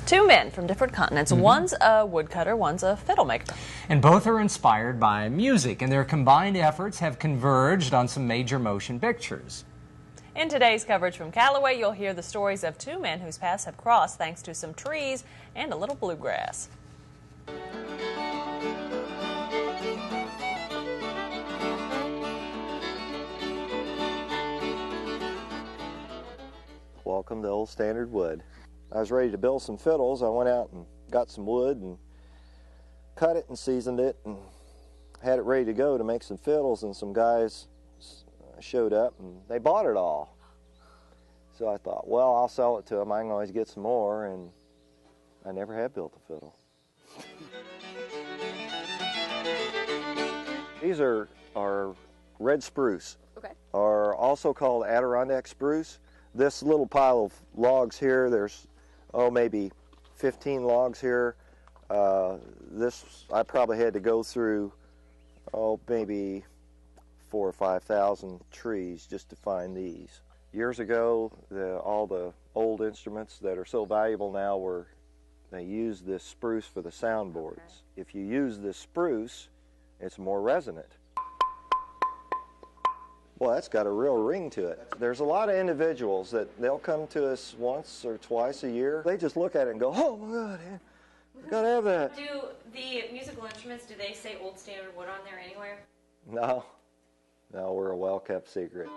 Two men from different continents. One's a woodcutter, one's a fiddle maker. And both are inspired by music, and their combined efforts have converged on some major motion pictures. In today's coverage from Callaway, you'll hear the stories of two men whose paths have crossed thanks to some trees and a little bluegrass. Welcome to Old Standard Wood. I was ready to build some fiddles. I went out and got some wood and cut it and seasoned it and had it ready to go to make some fiddles, and some guys showed up and they bought it all. So I thought, well, I'll sell it to them. I can always get some more, and I never have built a fiddle. These are red spruce, are also called Adirondack spruce. This little pile of logs here, there's, maybe 15 logs here. I probably had to go through, maybe 4,000 or 5,000 trees just to find these. Years ago, all the old instruments that are so valuable now they use this spruce for the soundboards. If you use this spruce, it's more resonant. Well, that's got a real ring to it. There's a lot of individuals that they'll come to us once or twice a year. They just look at it and go, oh my God, I gotta have that. Do the musical instruments, do they say Old Standard Wood on there anywhere? No, we're a well-kept secret.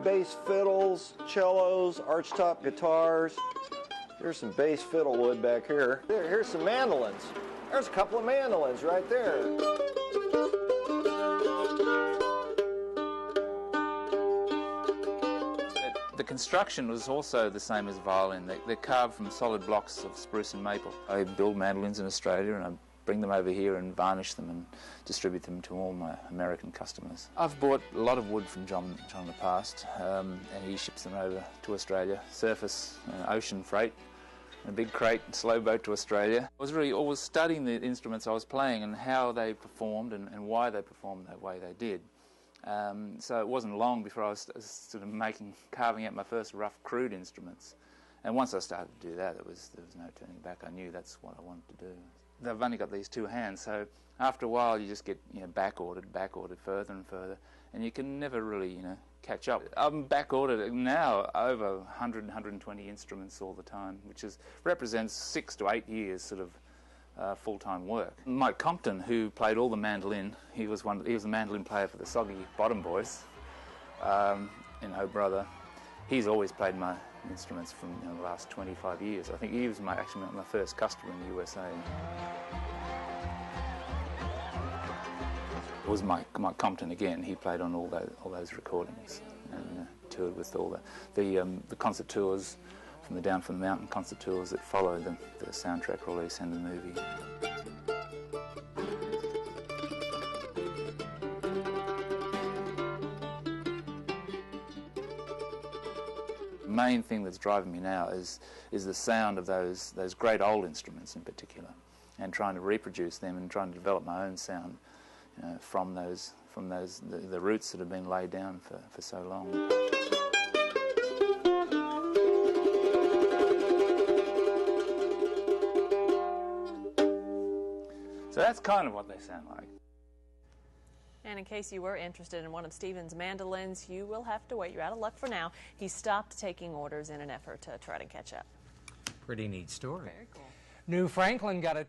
Bass fiddles, cellos, archtop guitars. Here's some bass fiddle wood back here. Here's some mandolins. There's a couple of mandolins right there. The construction was also the same as violin. They're carved from solid blocks of spruce and maple. I build mandolins in Australia and I bring them over here and varnish them and distribute them to all my American customers. I've bought a lot of wood from John in the past, and he ships them over to Australia. Surface, ocean freight, a big crate, slow boat to Australia. I was really always studying the instruments I was playing and how they performed and why they performed that way they did. So it wasn't long before I was sort of carving out my first rough, crude instruments. And once I started to do that, there was no turning back. I knew that's what I wanted to do. I've only got these two hands, so after a while you just get back-ordered further and further, and you can never really catch up. I'm back-ordered now over 100, 120 instruments all the time, which represents 6 to 8 years sort of full-time work. Mike Compton, who played all the mandolin, he was the mandolin player for the Soggy Bottom Boys in Oh Brother. He's always played my instruments from the last 25 years. I think he was actually my first customer in the USA. It was Mike Compton again. He played on all those recordings and toured with all the concert tours, from the Down from the Mountain concert tours that follow the soundtrack release and the movie. The main thing that's driving me now is the sound of those great old instruments in particular, and trying to reproduce them and trying to develop my own sound from the roots that have been laid down for so long. So that's kind of what they sound like. And in case you were interested in one of Stephen's mandolins, you will have to wait. You're out of luck for now. He stopped taking orders in an effort to try to catch up. Pretty neat story. Very cool. New Franklin got a